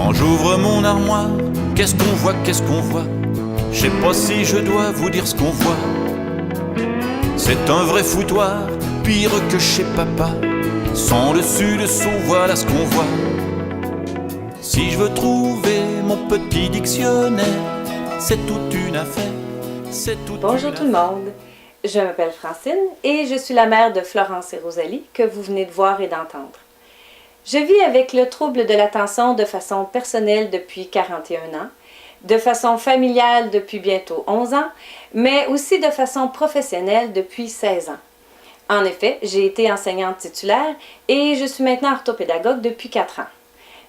Quand j'ouvre mon armoire, qu'est-ce qu'on voit? Je sais pas si je dois vous dire ce qu'on voit. C'est un vrai foutoir, pire que chez papa. Sans dessus dessous, voilà ce qu'on voit. Si je veux trouver mon petit dictionnaire, c'est toute une affaire, c'est toute Bonjour une tout le monde, je m'appelle Francine et je suis la mère de Florence et Rosalie que vous venez de voir et d'entendre. Je vis avec le trouble de l'attention de façon personnelle depuis 41 ans, de façon familiale depuis bientôt 11 ans, mais aussi de façon professionnelle depuis 16 ans. En effet, j'ai été enseignante titulaire et je suis maintenant orthopédagogue depuis 4 ans.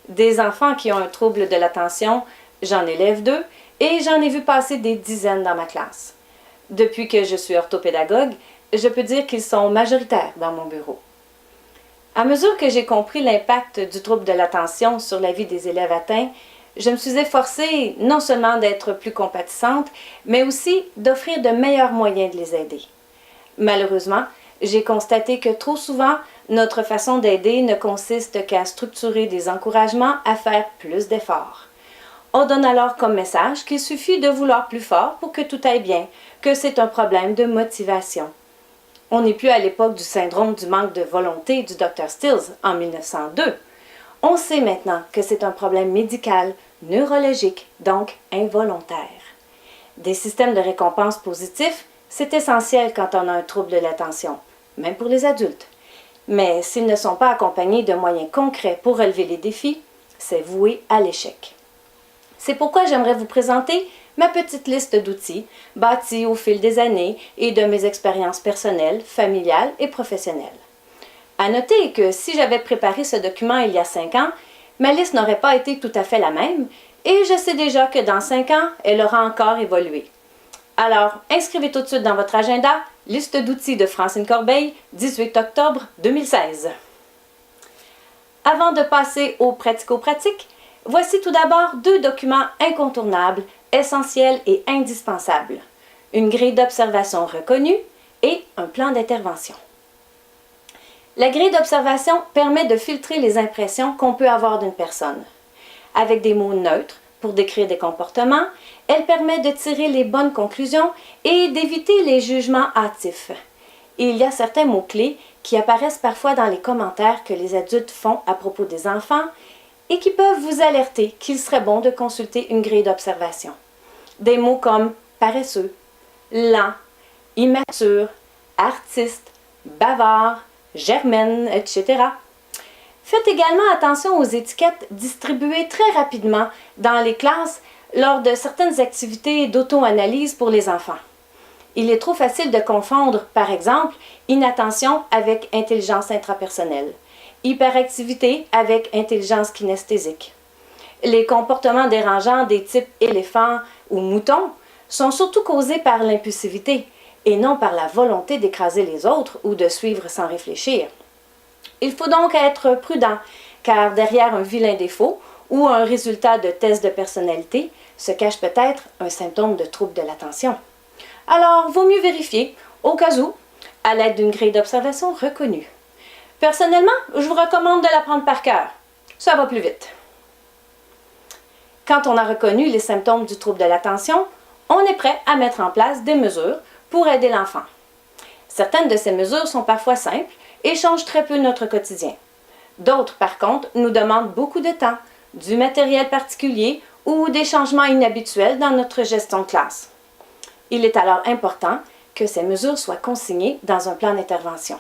Des enfants qui ont un trouble de l'attention, j'en élève 2 et j'en ai vu passer des dizaines dans ma classe. Depuis que je suis orthopédagogue, je peux dire qu'ils sont majoritaires dans mon bureau. À mesure que j'ai compris l'impact du trouble de l'attention sur la vie des élèves atteints, je me suis efforcée non seulement d'être plus compatissante, mais aussi d'offrir de meilleurs moyens de les aider. Malheureusement, j'ai constaté que trop souvent, notre façon d'aider ne consiste qu'à structurer des encouragements à faire plus d'efforts. On donne alors comme message qu'il suffit de vouloir plus fort pour que tout aille bien, que c'est un problème de motivation. On n'est plus à l'époque du syndrome du manque de volonté du Dr. Stills en 1902. On sait maintenant que c'est un problème médical, neurologique, donc involontaire. Des systèmes de récompense positifs, c'est essentiel quand on a un trouble de l'attention, même pour les adultes. Mais s'ils ne sont pas accompagnés de moyens concrets pour relever les défis, c'est voué à l'échec. C'est pourquoi j'aimerais vous présenter ma petite liste d'outils bâtie au fil des années et de mes expériences personnelles, familiales et professionnelles. À noter que si j'avais préparé ce document il y a 5 ans, ma liste n'aurait pas été tout à fait la même et je sais déjà que dans 5 ans, elle aura encore évolué. Alors, inscrivez tout de suite dans votre agenda « Liste d'outils de Francine Corbeil, 18 octobre 2016 ». Avant de passer au pratico-pratique, voici tout d'abord 2 documents incontournables, essentiels et indispensables. Une grille d'observation reconnue et un plan d'intervention. La grille d'observation permet de filtrer les impressions qu'on peut avoir d'une personne. Avec des mots neutres pour décrire des comportements, elle permet de tirer les bonnes conclusions et d'éviter les jugements hâtifs. Il y a certains mots-clés qui apparaissent parfois dans les commentaires que les adultes font à propos des enfants et qui peuvent vous alerter qu'il serait bon de consulter une grille d'observation. Des mots comme paresseux, lent, immature, artiste, bavard, germaine, etc. Faites également attention aux étiquettes distribuées très rapidement dans les classes lors de certaines activités d'auto-analyse pour les enfants. Il est trop facile de confondre, par exemple, inattention avec intelligence intrapersonnelle, hyperactivité avec intelligence kinesthésique. Les comportements dérangeants des types éléphant ou mouton sont surtout causés par l'impulsivité et non par la volonté d'écraser les autres ou de suivre sans réfléchir. Il faut donc être prudent, car derrière un vilain défaut ou un résultat de test de personnalité se cache peut-être un symptôme de trouble de l'attention. Alors, vaut mieux vérifier, au cas où, à l'aide d'une grille d'observation reconnue. Personnellement, je vous recommande de la prendre par cœur. Ça va plus vite. Quand on a reconnu les symptômes du trouble de l'attention, on est prêt à mettre en place des mesures pour aider l'enfant. Certaines de ces mesures sont parfois simples et changent très peu notre quotidien. D'autres, par contre, nous demandent beaucoup de temps, du matériel particulier ou des changements inhabituels dans notre gestion de classe. Il est alors important que ces mesures soient consignées dans un plan d'intervention.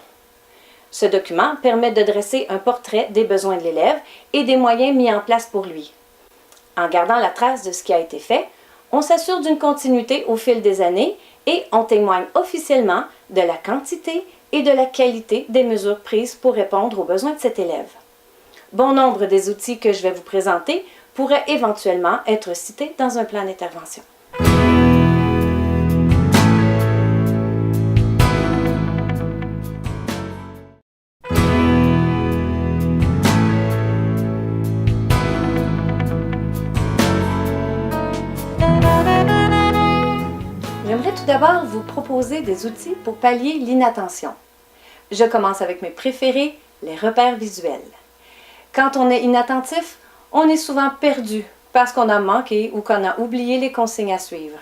Ce document permet de dresser un portrait des besoins de l'élève et des moyens mis en place pour lui. En gardant la trace de ce qui a été fait, on s'assure d'une continuité au fil des années et on témoigne officiellement de la quantité et de la qualité des mesures prises pour répondre aux besoins de cet élève. Bon nombre des outils que je vais vous présenter pourraient éventuellement être cités dans un plan d'intervention. J'aimerais tout d'abord vous proposer des outils pour pallier l'inattention. Je commence avec mes préférés, les repères visuels. Quand on est inattentif, on est souvent perdu parce qu'on a manqué ou qu'on a oublié les consignes à suivre.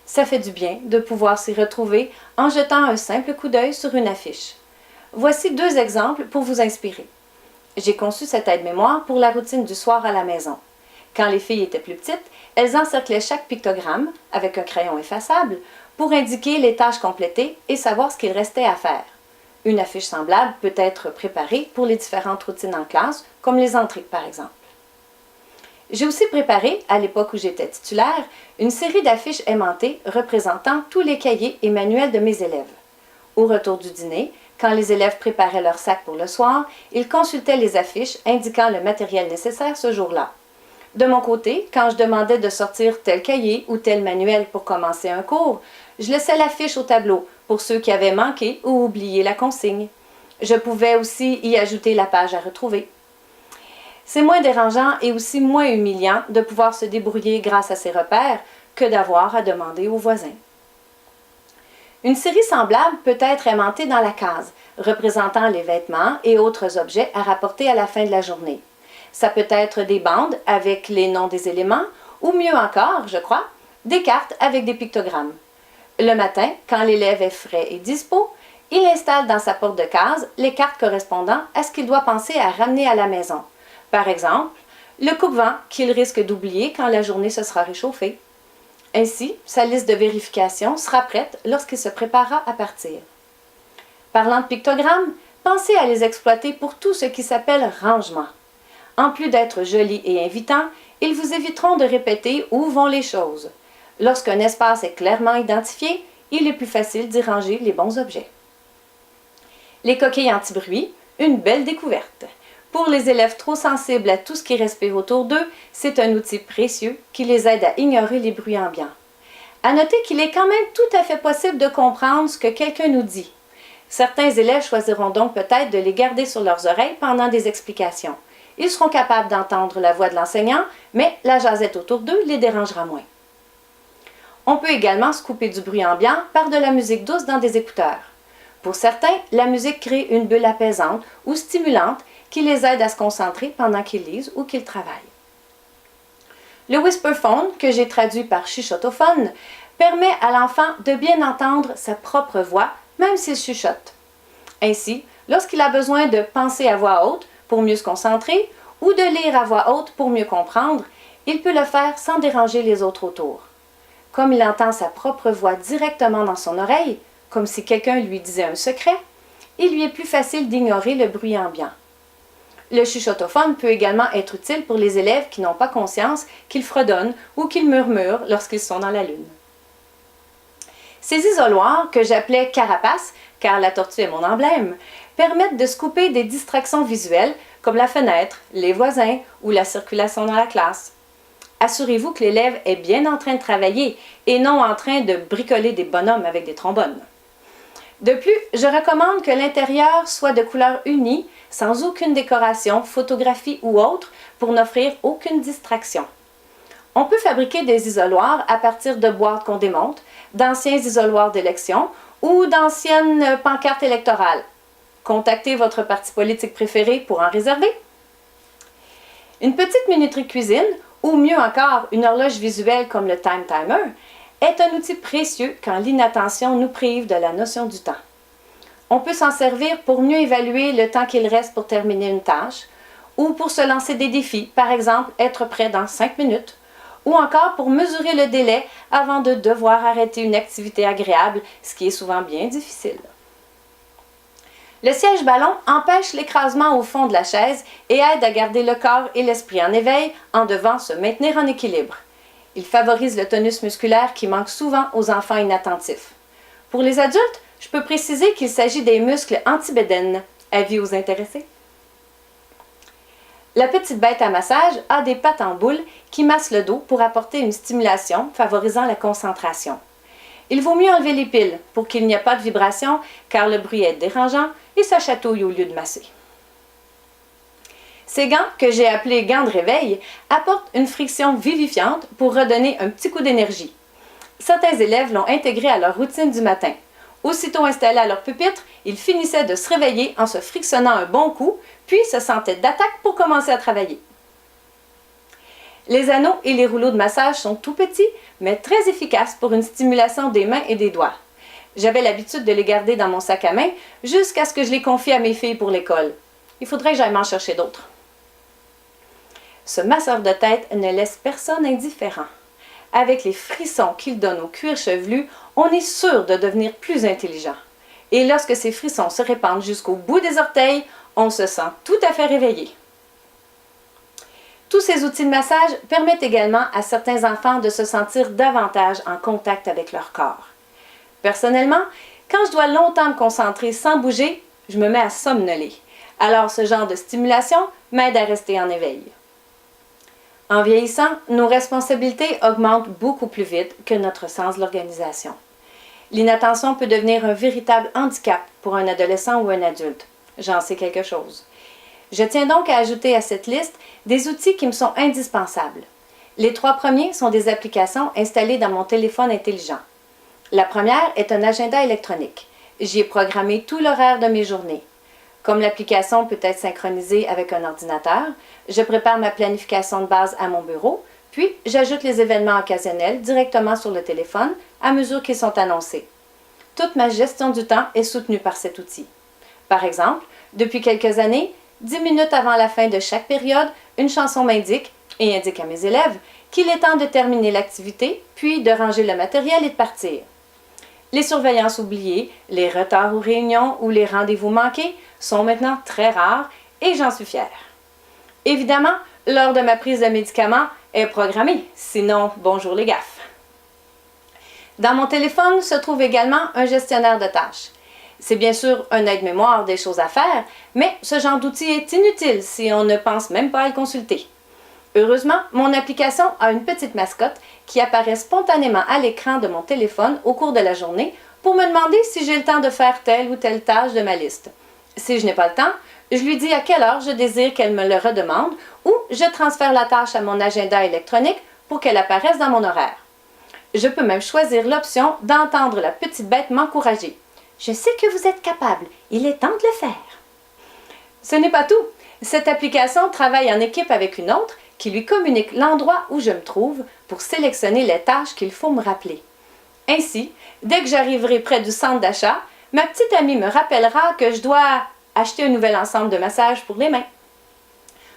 Ça fait du bien de pouvoir s'y retrouver en jetant un simple coup d'œil sur une affiche. Voici 2 exemples pour vous inspirer. J'ai conçu cet aide-mémoire pour la routine du soir à la maison. Quand les filles étaient plus petites, elles encerclaient chaque pictogramme avec un crayon effaçable pour indiquer les tâches complétées et savoir ce qu'il restait à faire. Une affiche semblable peut être préparée pour les différentes routines en classe, comme les entrées par exemple. J'ai aussi préparé, à l'époque où j'étais titulaire, une série d'affiches aimantées représentant tous les cahiers et manuels de mes élèves. Au retour du dîner, quand les élèves préparaient leur sac pour le soir, ils consultaient les affiches indiquant le matériel nécessaire ce jour-là. De mon côté, quand je demandais de sortir tel cahier ou tel manuel pour commencer un cours, je laissais l'affiche au tableau pour ceux qui avaient manqué ou oublié la consigne. Je pouvais aussi y ajouter la page à retrouver. C'est moins dérangeant et aussi moins humiliant de pouvoir se débrouiller grâce à ces repères que d'avoir à demander aux voisins. Une série semblable peut être aimantée dans la case, représentant les vêtements et autres objets à rapporter à la fin de la journée. Ça peut être des bandes avec les noms des éléments ou mieux encore, je crois, des cartes avec des pictogrammes. Le matin, quand l'élève est frais et dispo, il installe dans sa porte de case les cartes correspondant à ce qu'il doit penser à ramener à la maison. Par exemple, le coupe-vent qu'il risque d'oublier quand la journée se sera réchauffée. Ainsi, sa liste de vérification sera prête lorsqu'il se préparera à partir. Parlant de pictogrammes, pensez à les exploiter pour tout ce qui s'appelle rangement. En plus d'être jolis et invitants, ils vous éviteront de répéter où vont les choses. Lorsqu'un espace est clairement identifié, il est plus facile d'y ranger les bons objets. Les coquilles anti-bruit, une belle découverte. Pour les élèves trop sensibles à tout ce qui respire autour d'eux, c'est un outil précieux qui les aide à ignorer les bruits ambiants. À noter qu'il est quand même tout à fait possible de comprendre ce que quelqu'un nous dit. Certains élèves choisiront donc peut-être de les garder sur leurs oreilles pendant des explications. Ils seront capables d'entendre la voix de l'enseignant, mais la jasette autour d'eux les dérangera moins. On peut également se couper du bruit ambiant par de la musique douce dans des écouteurs. Pour certains, la musique crée une bulle apaisante ou stimulante qui les aide à se concentrer pendant qu'ils lisent ou qu'ils travaillent. Le whisperphone, que j'ai traduit par chuchotophone, permet à l'enfant de bien entendre sa propre voix, même s'il chuchote. Ainsi, lorsqu'il a besoin de penser à voix haute pour mieux se concentrer ou de lire à voix haute pour mieux comprendre, il peut le faire sans déranger les autres autour. Comme il entend sa propre voix directement dans son oreille, comme si quelqu'un lui disait un secret, il lui est plus facile d'ignorer le bruit ambiant. Le chuchotophone peut également être utile pour les élèves qui n'ont pas conscience qu'ils fredonnent ou qu'ils murmurent lorsqu'ils sont dans la lune. Ces isoloirs, que j'appelais carapaces, car la tortue est mon emblème, permettent de se couper des distractions visuelles comme la fenêtre, les voisins ou la circulation dans la classe. Assurez-vous que l'élève est bien en train de travailler et non en train de bricoler des bonhommes avec des trombones. De plus, je recommande que l'intérieur soit de couleur unie, sans aucune décoration, photographie ou autre, pour n'offrir aucune distraction. On peut fabriquer des isoloirs à partir de boîtes qu'on démonte, d'anciens isoloirs d'élection ou d'anciennes pancartes électorales. Contactez votre parti politique préféré pour en réserver. Une petite minuterie cuisine, ou mieux encore une horloge visuelle comme le Time Timer, est un outil précieux quand l'inattention nous prive de la notion du temps. On peut s'en servir pour mieux évaluer le temps qu'il reste pour terminer une tâche, ou pour se lancer des défis, par exemple être prêt dans 5 minutes, ou encore pour mesurer le délai avant de devoir arrêter une activité agréable, ce qui est souvent bien difficile. Le siège ballon empêche l'écrasement au fond de la chaise et aide à garder le corps et l'esprit en éveil en devant se maintenir en équilibre. Il favorise le tonus musculaire qui manque souvent aux enfants inattentifs. Pour les adultes, je peux préciser qu'il s'agit des muscles antibédènes. Avis aux intéressés? La petite bête à massage a des pattes en boule qui massent le dos pour apporter une stimulation favorisant la concentration. Il vaut mieux enlever les piles pour qu'il n'y ait pas de vibration car le bruit est dérangeant et ça chatouille au lieu de masser. Ces gants, que j'ai appelés gants de réveil, apportent une friction vivifiante pour redonner un petit coup d'énergie. Certains élèves l'ont intégré à leur routine du matin. Aussitôt installés à leur pupitre, ils finissaient de se réveiller en se frictionnant un bon coup, puis se sentaient d'attaque pour commencer à travailler. Les anneaux et les rouleaux de massage sont tout petits, mais très efficaces pour une stimulation des mains et des doigts. J'avais l'habitude de les garder dans mon sac à main jusqu'à ce que je les confie à mes filles pour l'école. Il faudrait que j'aille m'en chercher d'autres. Ce masseur de tête ne laisse personne indifférent. Avec les frissons qu'il donne au cuir chevelu, on est sûr de devenir plus intelligent. Et lorsque ces frissons se répandent jusqu'au bout des orteils, on se sent tout à fait réveillé. Tous ces outils de massage permettent également à certains enfants de se sentir davantage en contact avec leur corps. Personnellement, quand je dois longtemps me concentrer sans bouger, je me mets à somnoler. Alors ce genre de stimulation m'aide à rester en éveil. En vieillissant, nos responsabilités augmentent beaucoup plus vite que notre sens de l'organisation. L'inattention peut devenir un véritable handicap pour un adolescent ou un adulte. J'en sais quelque chose. Je tiens donc à ajouter à cette liste des outils qui me sont indispensables. Les 3 premiers sont des applications installées dans mon téléphone intelligent. La première est un agenda électronique. J'y ai programmé tout l'horaire de mes journées. Comme l'application peut être synchronisée avec un ordinateur, je prépare ma planification de base à mon bureau, puis j'ajoute les événements occasionnels directement sur le téléphone à mesure qu'ils sont annoncés. Toute ma gestion du temps est soutenue par cet outil. Par exemple, depuis quelques années, 10 minutes avant la fin de chaque période, une chanson m'indique, et indique à mes élèves, qu'il est temps de terminer l'activité, puis de ranger le matériel et de partir. Les surveillances oubliées, les retards aux réunions ou les rendez-vous manqués sont maintenant très rares et j'en suis fière. Évidemment, l'heure de ma prise de médicaments est programmée, sinon bonjour les gaffes. Dans mon téléphone se trouve également un gestionnaire de tâches. C'est bien sûr un aide-mémoire des choses à faire, mais ce genre d'outil est inutile si on ne pense même pas à le consulter. Heureusement, mon application a une petite mascotte qui apparaît spontanément à l'écran de mon téléphone au cours de la journée pour me demander si j'ai le temps de faire telle ou telle tâche de ma liste. Si je n'ai pas le temps, je lui dis à quelle heure je désire qu'elle me le redemande ou je transfère la tâche à mon agenda électronique pour qu'elle apparaisse dans mon horaire. Je peux même choisir l'option d'entendre la petite bête m'encourager. « Je sais que vous êtes capable, il est temps de le faire. » Ce n'est pas tout. Cette application travaille en équipe avec une autre qui lui communique l'endroit où je me trouve pour sélectionner les tâches qu'il faut me rappeler. Ainsi, dès que j'arriverai près du centre d'achat, ma petite amie me rappellera que je dois acheter un nouvel ensemble de massages pour les mains.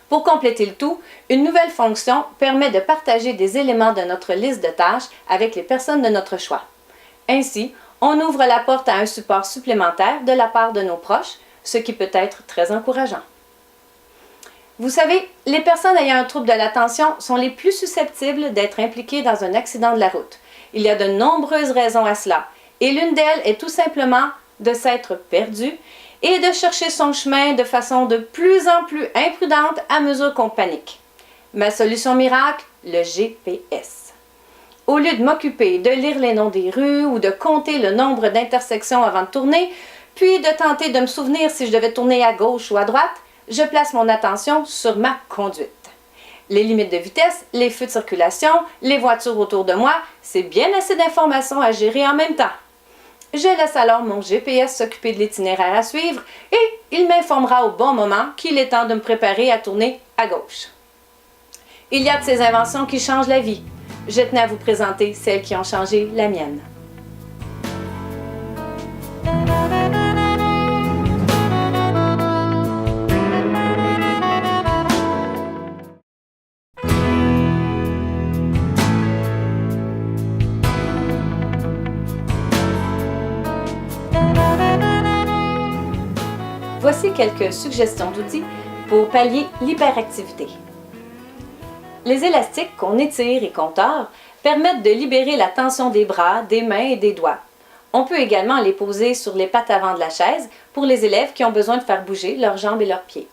Pour compléter le tout, une nouvelle fonction permet de partager des éléments de notre liste de tâches avec les personnes de notre choix. Ainsi, on ouvre la porte à un support supplémentaire de la part de nos proches, ce qui peut être très encourageant. Vous savez, les personnes ayant un trouble de l'attention sont les plus susceptibles d'être impliquées dans un accident de la route. Il y a de nombreuses raisons à cela, et l'une d'elles est tout simplement de s'être perdu et de chercher son chemin de façon de plus en plus imprudente à mesure qu'on panique. Ma solution miracle, le GPS. Au lieu de m'occuper de lire les noms des rues ou de compter le nombre d'intersections avant de tourner, puis de tenter de me souvenir si je devais tourner à gauche ou à droite, je place mon attention sur ma conduite. Les limites de vitesse, les feux de circulation, les voitures autour de moi, c'est bien assez d'informations à gérer en même temps. Je laisse alors mon GPS s'occuper de l'itinéraire à suivre et il m'informera au bon moment qu'il est temps de me préparer à tourner à gauche. Il y a de ces inventions qui changent la vie. Je tenais à vous présenter celles qui ont changé la mienne. Voici quelques suggestions d'outils pour pallier l'hyperactivité. Les élastiques qu'on étire et qu'on tord permettent de libérer la tension des bras, des mains et des doigts. On peut également les poser sur les pattes avant de la chaise pour les élèves qui ont besoin de faire bouger leurs jambes et leurs pieds.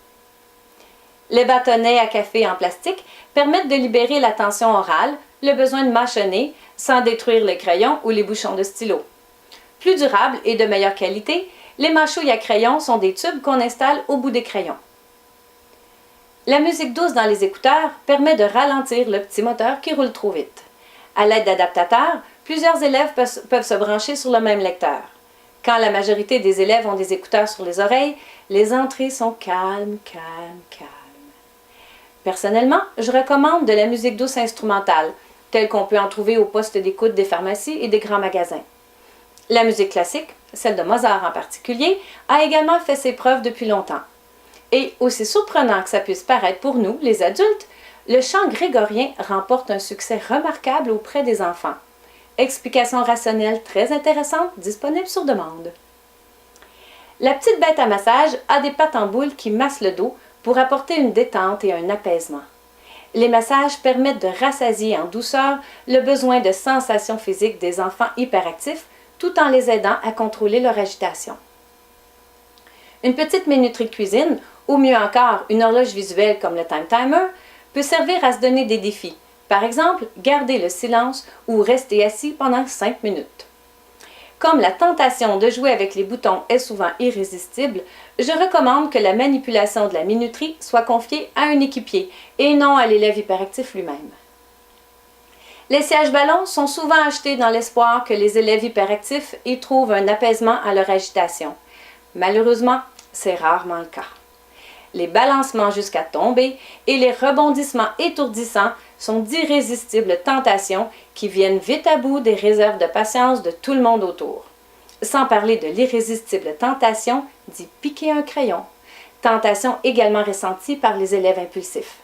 Les bâtonnets à café en plastique permettent de libérer la tension orale, le besoin de mâchonner sans détruire les crayons ou les bouchons de stylo. Plus durables et de meilleure qualité, les mâchouilles à crayon sont des tubes qu'on installe au bout des crayons. La musique douce dans les écouteurs permet de ralentir le petit moteur qui roule trop vite. À l'aide d'adaptateurs, plusieurs élèves peuvent se brancher sur le même lecteur. Quand la majorité des élèves ont des écouteurs sur les oreilles, les entrées sont calmes, calmes, calmes. Personnellement, je recommande de la musique douce instrumentale, telle qu'on peut en trouver au poste d'écoute des pharmacies et des grands magasins. La musique classique, celle de Mozart en particulier, a également fait ses preuves depuis longtemps. Et aussi surprenant que ça puisse paraître pour nous, les adultes, le chant grégorien remporte un succès remarquable auprès des enfants. Explication rationnelle très intéressante, disponible sur demande. La petite bête à massage a des pattes en boule qui massent le dos pour apporter une détente et un apaisement. Les massages permettent de rassasier en douceur le besoin de sensations physiques des enfants hyperactifs tout en les aidant à contrôler leur agitation. Une petite minuterie de cuisine, ou mieux encore une horloge visuelle comme le Time Timer, peut servir à se donner des défis. Par exemple, garder le silence ou rester assis pendant 5 minutes. Comme la tentation de jouer avec les boutons est souvent irrésistible, je recommande que la manipulation de la minuterie soit confiée à un équipier et non à l'élève hyperactif lui-même. Les sièges ballons sont souvent achetés dans l'espoir que les élèves hyperactifs y trouvent un apaisement à leur agitation. Malheureusement, c'est rarement le cas. Les balancements jusqu'à tomber et les rebondissements étourdissants sont d'irrésistibles tentations qui viennent vite à bout des réserves de patience de tout le monde autour. Sans parler de l'irrésistible tentation d'y piquer un crayon, tentation également ressentie par les élèves impulsifs.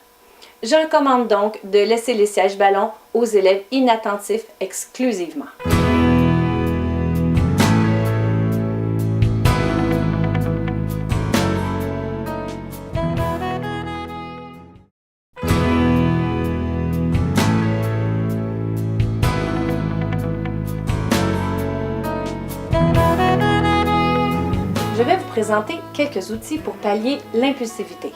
Je recommande donc de laisser les sièges ballons aux élèves inattentifs exclusivement. Je vais vous présenter quelques outils pour pallier l'impulsivité.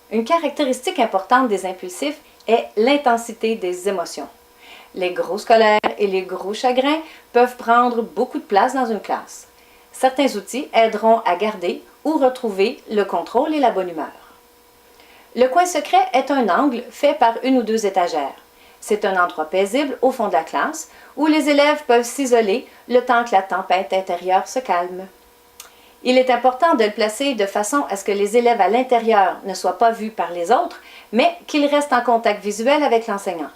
Une caractéristique importante des impulsifs est l'intensité des émotions. Les grosses colères et les gros chagrins peuvent prendre beaucoup de place dans une classe. Certains outils aideront à garder ou retrouver le contrôle et la bonne humeur. Le coin secret est un angle fait par une ou deux étagères. C'est un endroit paisible au fond de la classe où les élèves peuvent s'isoler le temps que la tempête intérieure se calme. Il est important de le placer de façon à ce que les élèves à l'intérieur ne soient pas vus par les autres, mais qu'ils restent en contact visuel avec l'enseignant.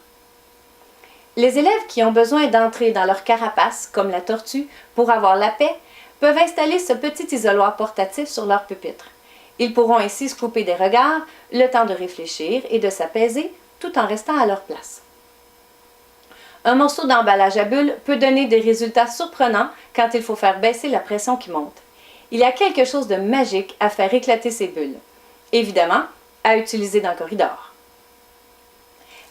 Les élèves qui ont besoin d'entrer dans leur carapace, comme la tortue, pour avoir la paix, peuvent installer ce petit isoloir portatif sur leur pupitre. Ils pourront ainsi se couper des regards, le temps de réfléchir et de s'apaiser, tout en restant à leur place. Un morceau d'emballage à bulles peut donner des résultats surprenants quand il faut faire baisser la pression qui monte. Il y a quelque chose de magique à faire éclater ces bulles. Évidemment, à utiliser dans le corridor.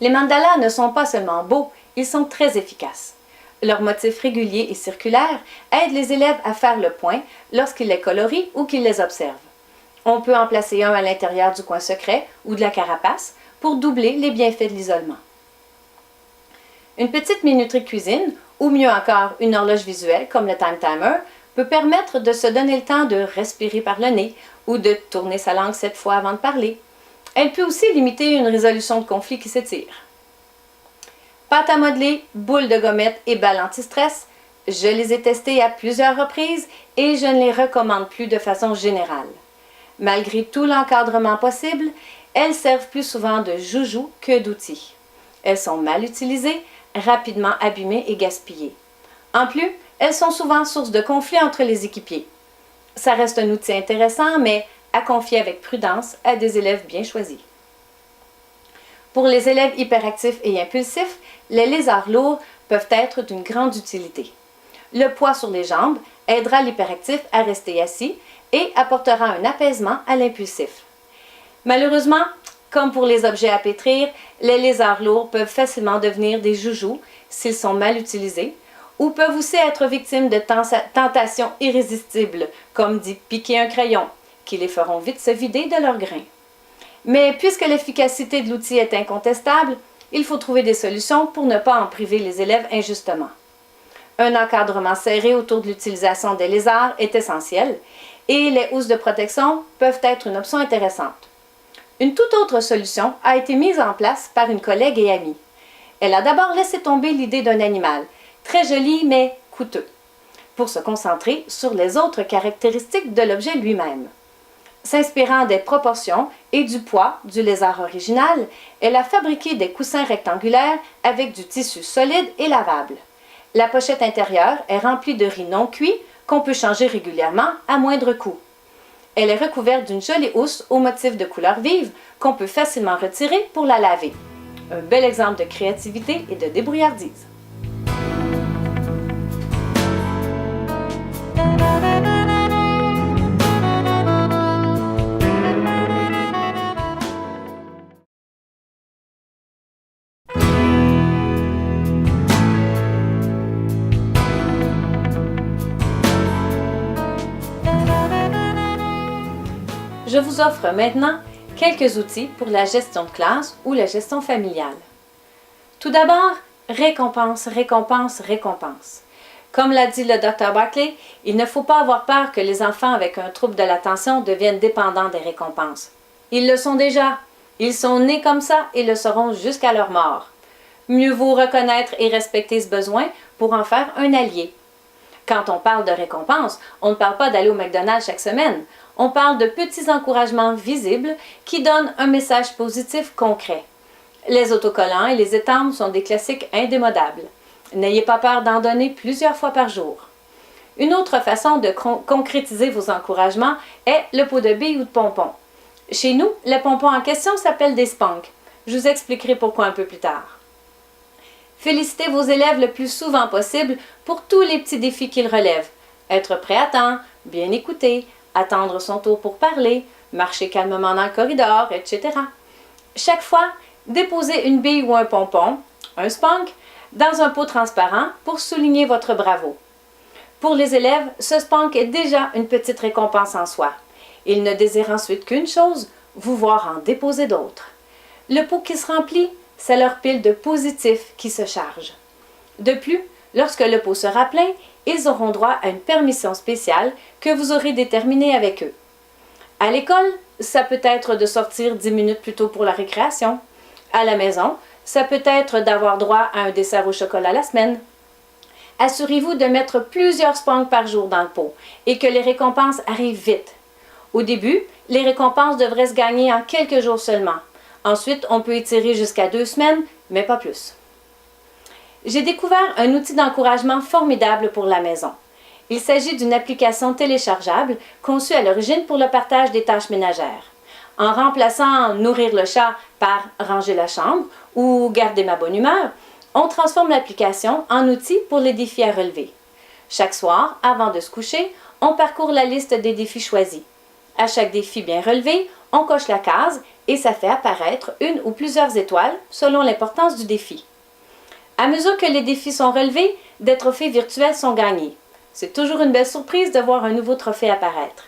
Les mandalas ne sont pas seulement beaux, ils sont très efficaces. Leurs motifs réguliers et circulaires aident les élèves à faire le point lorsqu'ils les colorient ou qu'ils les observent. On peut en placer un à l'intérieur du coin secret ou de la carapace pour doubler les bienfaits de l'isolement. Une petite minuterie de cuisine, ou mieux encore une horloge visuelle comme le Time Timer, peut permettre de se donner le temps de respirer par le nez ou de tourner sa langue 7 fois avant de parler. Elle peut aussi limiter une résolution de conflit qui s'étire. Pâte à modeler, boules de gommettes et balles anti-stress, je les ai testées à plusieurs reprises et je ne les recommande plus de façon générale. Malgré tout l'encadrement possible, elles servent plus souvent de joujou que d'outils. Elles sont mal utilisées, rapidement abîmées et gaspillées. En plus, elles sont souvent source de conflits entre les équipiers. Ça reste un outil intéressant, mais à confier avec prudence à des élèves bien choisis. Pour les élèves hyperactifs et impulsifs, les lézards lourds peuvent être d'une grande utilité. Le poids sur les jambes aidera l'hyperactif à rester assis et apportera un apaisement à l'impulsif. Malheureusement, comme pour les objets à pétrir, les lézards lourds peuvent facilement devenir des joujous s'ils sont mal utilisés, ou peuvent aussi être victimes de tentations irrésistibles, comme d'y piquer un crayon, qui les feront vite se vider de leur grain. Mais puisque l'efficacité de l'outil est incontestable, il faut trouver des solutions pour ne pas en priver les élèves injustement. Un encadrement serré autour de l'utilisation des lézards est essentiel, et les housses de protection peuvent être une option intéressante. Une toute autre solution a été mise en place par une collègue et amie. Elle a d'abord laissé tomber l'idée d'un animal, très joli mais coûteux, pour se concentrer sur les autres caractéristiques de l'objet lui-même. S'inspirant des proportions et du poids du lézard original, elle a fabriqué des coussins rectangulaires avec du tissu solide et lavable. La pochette intérieure est remplie de riz non cuit qu'on peut changer régulièrement à moindre coût. Elle est recouverte d'une jolie housse au motif de couleur vive qu'on peut facilement retirer pour la laver. Un bel exemple de créativité et de débrouillardise. Je vous offre maintenant quelques outils pour la gestion de classe ou la gestion familiale. Tout d'abord, récompense, récompense, récompense. Comme l'a dit le Dr. Barkley, il ne faut pas avoir peur que les enfants avec un trouble de l'attention deviennent dépendants des récompenses. Ils le sont déjà. Ils sont nés comme ça et le seront jusqu'à leur mort. Mieux vaut reconnaître et respecter ce besoin pour en faire un allié. Quand on parle de récompense, on ne parle pas d'aller au McDonald's chaque semaine. On parle de petits encouragements visibles qui donnent un message positif concret. Les autocollants et les étampes sont des classiques indémodables. N'ayez pas peur d'en donner plusieurs fois par jour. Une autre façon de concrétiser vos encouragements est le pot de billes ou de pompons. Chez nous, les pompons en question s'appellent des spanks. Je vous expliquerai pourquoi un peu plus tard. Félicitez vos élèves le plus souvent possible pour tous les petits défis qu'ils relèvent. Être prêt à temps, bien écouter, attendre son tour pour parler, marcher calmement dans le corridor, etc. Chaque fois, déposez une bille ou un pompon, un spank, dans un pot transparent pour souligner votre bravo. Pour les élèves, ce spank est déjà une petite récompense en soi. Ils ne désirent ensuite qu'une chose, vous voir en déposer d'autres. Le pot qui se remplit, c'est leur pile de positifs qui se charge. De plus, lorsque le pot sera plein, ils auront droit à une permission spéciale que vous aurez déterminée avec eux. À l'école, ça peut être de sortir 10 minutes plus tôt pour la récréation. À la maison, ça peut être d'avoir droit à un dessert au chocolat la semaine. Assurez-vous de mettre plusieurs spanks par jour dans le pot et que les récompenses arrivent vite. Au début, les récompenses devraient se gagner en quelques jours seulement. Ensuite, on peut étirer jusqu'à 2 semaines, mais pas plus. J'ai découvert un outil d'encouragement formidable pour la maison. Il s'agit d'une application téléchargeable conçue à l'origine pour le partage des tâches ménagères. En remplaçant nourrir le chat par ranger la chambre ou garder ma bonne humeur, on transforme l'application en outil pour les défis à relever. Chaque soir, avant de se coucher, on parcourt la liste des défis choisis. À chaque défi bien relevé, on coche la case et ça fait apparaître une ou plusieurs étoiles selon l'importance du défi. À mesure que les défis sont relevés, des trophées virtuels sont gagnés. C'est toujours une belle surprise de voir un nouveau trophée apparaître.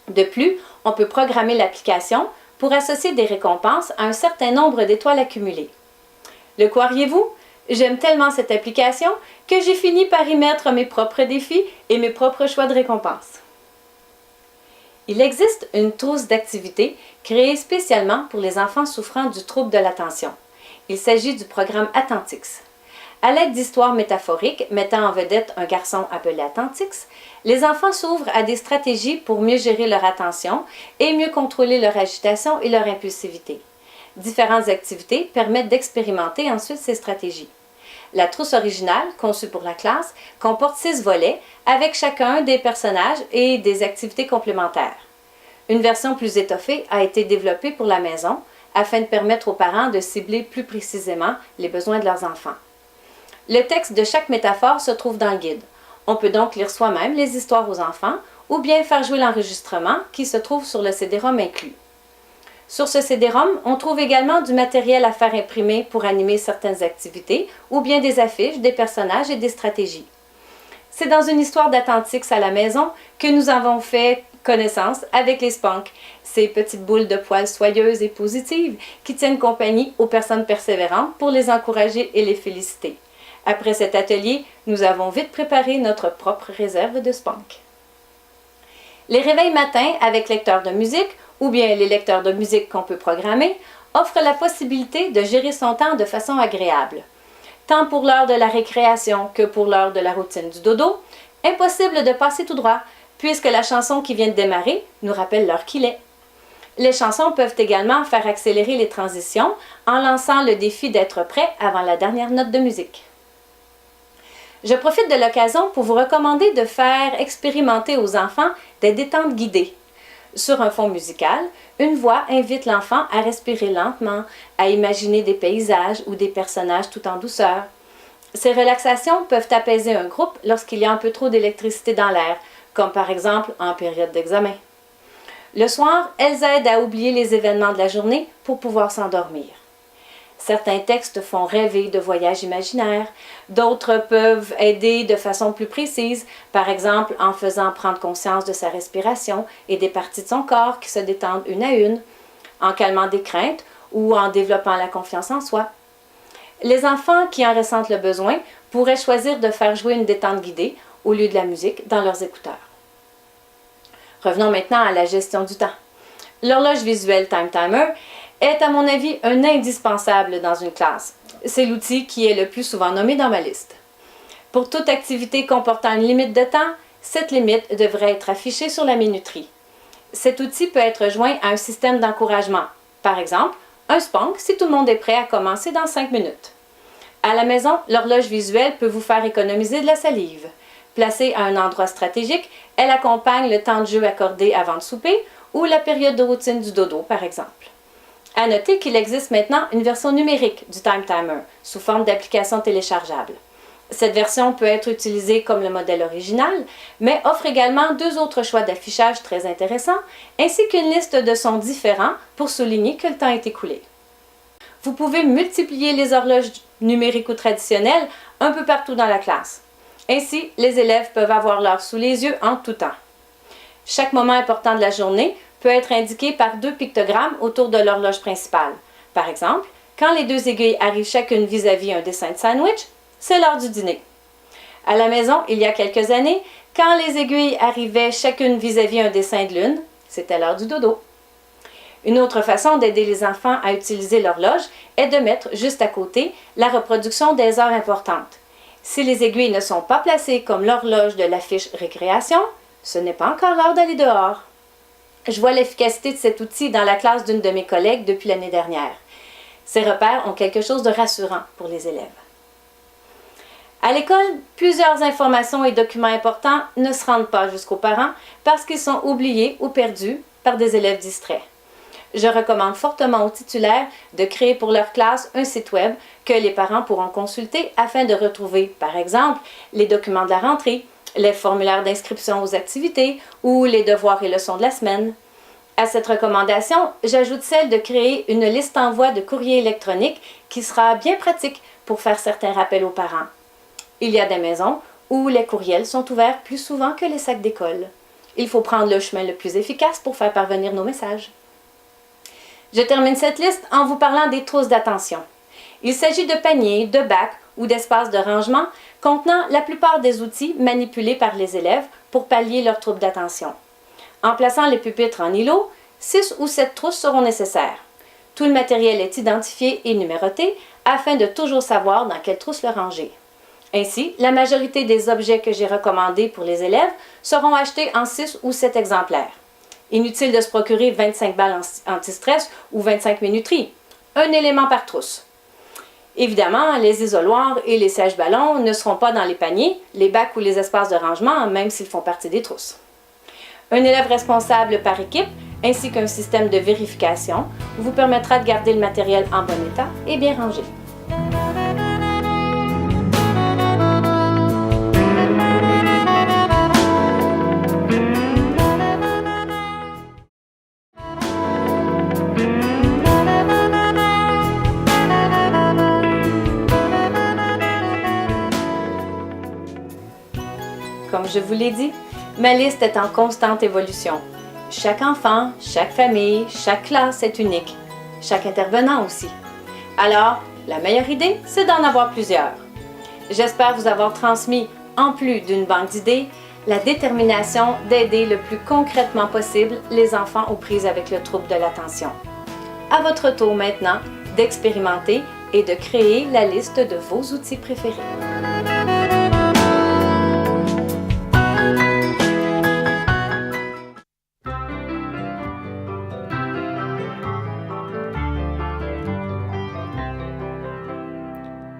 De plus, on peut programmer l'application pour associer des récompenses à un certain nombre d'étoiles accumulées. Le croiriez-vous? J'aime tellement cette application que j'ai fini par y mettre mes propres défis et mes propres choix de récompenses. Il existe une trousse d'activités créée spécialement pour les enfants souffrant du trouble de l'attention. Il s'agit du programme Attentix. À l'aide d'histoires métaphoriques mettant en vedette un garçon appelé Attentix, les enfants s'ouvrent à des stratégies pour mieux gérer leur attention et mieux contrôler leur agitation et leur impulsivité. Différentes activités permettent d'expérimenter ensuite ces stratégies. La trousse originale, conçue pour la classe, comporte 6 volets avec chacun des personnages et des activités complémentaires. Une version plus étoffée a été développée pour la maison afin de permettre aux parents de cibler plus précisément les besoins de leurs enfants. Le texte de chaque métaphore se trouve dans le guide. On peut donc lire soi-même les histoires aux enfants ou bien faire jouer l'enregistrement qui se trouve sur le CD-ROM inclus. Sur ce CD-ROM, on trouve également du matériel à faire imprimer pour animer certaines activités ou bien des affiches, des personnages et des stratégies. C'est dans une histoire d'Attentix à la maison que nous avons fait connaissance avec les spanks, ces petites boules de poils soyeuses et positives qui tiennent compagnie aux personnes persévérantes pour les encourager et les féliciter. Après cet atelier, nous avons vite préparé notre propre réserve de spanks. Les réveils matins avec lecteur de musique ou bien les lecteurs de musique qu'on peut programmer offrent la possibilité de gérer son temps de façon agréable. Tant pour l'heure de la récréation que pour l'heure de la routine du dodo, impossible de passer tout droit. puisque la chanson qui vient de démarrer nous rappelle l'heure qu'il est. Les chansons peuvent également faire accélérer les transitions en lançant le défi d'être prêt avant la dernière note de musique. Je profite de l'occasion pour vous recommander de faire expérimenter aux enfants des détentes guidées. Sur un fond musical, une voix invite l'enfant à respirer lentement, à imaginer des paysages ou des personnages tout en douceur. Ces relaxations peuvent apaiser un groupe lorsqu'il y a un peu trop d'électricité dans l'air, comme par exemple en période d'examen. Le soir, elles aident à oublier les événements de la journée pour pouvoir s'endormir. Certains textes font rêver de voyages imaginaires, d'autres peuvent aider de façon plus précise, par exemple en faisant prendre conscience de sa respiration et des parties de son corps qui se détendent une à une, en calmant des craintes ou en développant la confiance en soi. Les enfants qui en ressentent le besoin pourraient choisir de faire jouer une détente guidée au lieu de la musique dans leurs écouteurs. Revenons maintenant à la gestion du temps. L'horloge visuelle Time Timer est à mon avis un indispensable dans une classe. C'est l'outil qui est le plus souvent nommé dans ma liste. Pour toute activité comportant une limite de temps, cette limite devrait être affichée sur la minuterie. Cet outil peut être joint à un système d'encouragement. Par exemple, un spank si tout le monde est prêt à commencer dans 5 minutes. À la maison, l'horloge visuelle peut vous faire économiser de la salive. Placée à un endroit stratégique, elle accompagne le temps de jeu accordé avant de souper ou la période de routine du dodo, par exemple. À noter qu'il existe maintenant une version numérique du Time Timer, sous forme d'application téléchargeable. Cette version peut être utilisée comme le modèle original, mais offre également 2 autres choix d'affichage très intéressants, ainsi qu'une liste de sons différents pour souligner que le temps est écoulé. Vous pouvez multiplier les horloges numériques ou traditionnelles un peu partout dans la classe. Ainsi, les élèves peuvent avoir l'heure sous les yeux en tout temps. Chaque moment important de la journée peut être indiqué par 2 pictogrammes autour de l'horloge principale. Par exemple, quand les 2 aiguilles arrivent chacune vis-à-vis un dessin de sandwich, c'est l'heure du dîner. À la maison, il y a quelques années, quand les aiguilles arrivaient chacune vis-à-vis un dessin de lune, c'était l'heure du dodo. Une autre façon d'aider les enfants à utiliser l'horloge est de mettre juste à côté la reproduction des heures importantes. Si les aiguilles ne sont pas placées comme l'horloge de l'affiche récréation, ce n'est pas encore l'heure d'aller dehors. Je vois l'efficacité de cet outil dans la classe d'une de mes collègues depuis l'année dernière. Ces repères ont quelque chose de rassurant pour les élèves. À l'école, plusieurs informations et documents importants ne se rendent pas jusqu'aux parents parce qu'ils sont oubliés ou perdus par des élèves distraits. Je recommande fortement aux titulaires de créer pour leur classe un site web que les parents pourront consulter afin de retrouver, par exemple, les documents de la rentrée, les formulaires d'inscription aux activités ou les devoirs et leçons de la semaine. À cette recommandation, j'ajoute celle de créer une liste envoi de courrier électronique qui sera bien pratique pour faire certains rappels aux parents. Il y a des maisons où les courriels sont ouverts plus souvent que les sacs d'école. Il faut prendre le chemin le plus efficace pour faire parvenir nos messages. Je termine cette liste en vous parlant des trousses d'attention. Il s'agit de paniers, de bacs ou d'espaces de rangement contenant la plupart des outils manipulés par les élèves pour pallier leurs troubles d'attention. En plaçant les pupitres en îlots, 6 ou 7 trousses seront nécessaires. Tout le matériel est identifié et numéroté afin de toujours savoir dans quelle trousse le ranger. Ainsi, la majorité des objets que j'ai recommandés pour les élèves seront achetés en 6 ou 7 exemplaires. Inutile de se procurer 25 balles anti-stress ou 25 minuteries. Un élément par trousse. Évidemment, les isoloirs et les sèche-ballons ne seront pas dans les paniers, les bacs ou les espaces de rangement, même s'ils font partie des trousses. Un élève responsable par équipe, ainsi qu'un système de vérification, vous permettra de garder le matériel en bon état et bien rangé. Comme je vous l'ai dit, ma liste est en constante évolution. Chaque enfant, chaque famille, chaque classe est unique. Chaque intervenant aussi. Alors, la meilleure idée, c'est d'en avoir plusieurs. J'espère vous avoir transmis, en plus d'une banque d'idées, la détermination d'aider le plus concrètement possible les enfants aux prises avec le trouble de l'attention. À votre tour maintenant d'expérimenter et de créer la liste de vos outils préférés.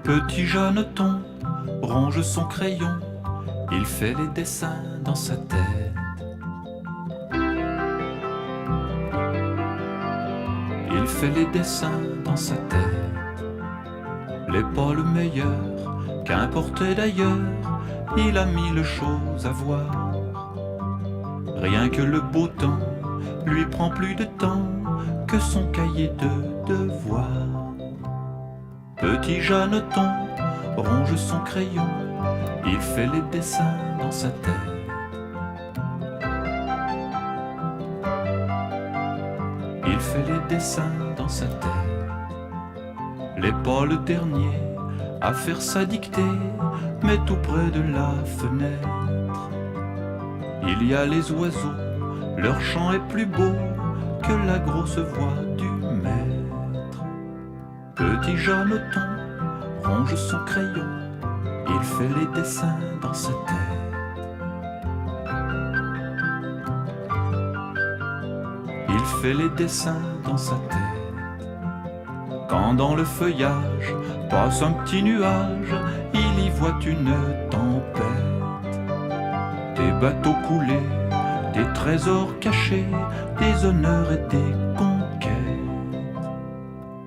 Petit Jeanneton ronge son crayon, il fait les dessins dans sa tête. Il fait les dessins dans sa tête. Les pas le meilleur, qu'importe d'ailleurs, il a mille choses à voir. Rien que le beau temps lui prend plus de temps que son cahier de devoirs. Petit Jeanneton ronge son crayon, il fait les dessins dans sa tête. Il fait les dessins dans sa tête. Les pas le dernier à faire sa dictée, mais tout près de la fenêtre. Il y a les oiseaux, leur chant est plus beau que la grosse voix du maître. Petit Jeanneton ronge son crayon, il fait les dessins dans sa tête. Il fait les dessins dans sa tête. Quand dans le feuillage passe un petit nuage, il y voit une tempête. Des bateaux coulés, des trésors cachés, des honneurs et des conquêtes.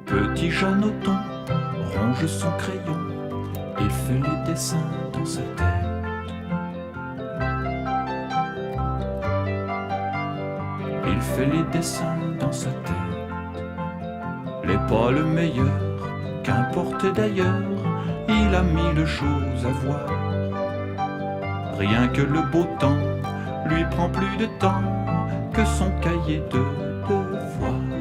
Petit Jeanneton ronge son crayon, il fait les dessins dans sa tête. Il fait les dessins dans sa tête. Les pas le meilleur, qu'importe d'ailleurs, il a mille choses à voir. Rien que le beau temps lui prend plus de temps que son cahier de devoirs.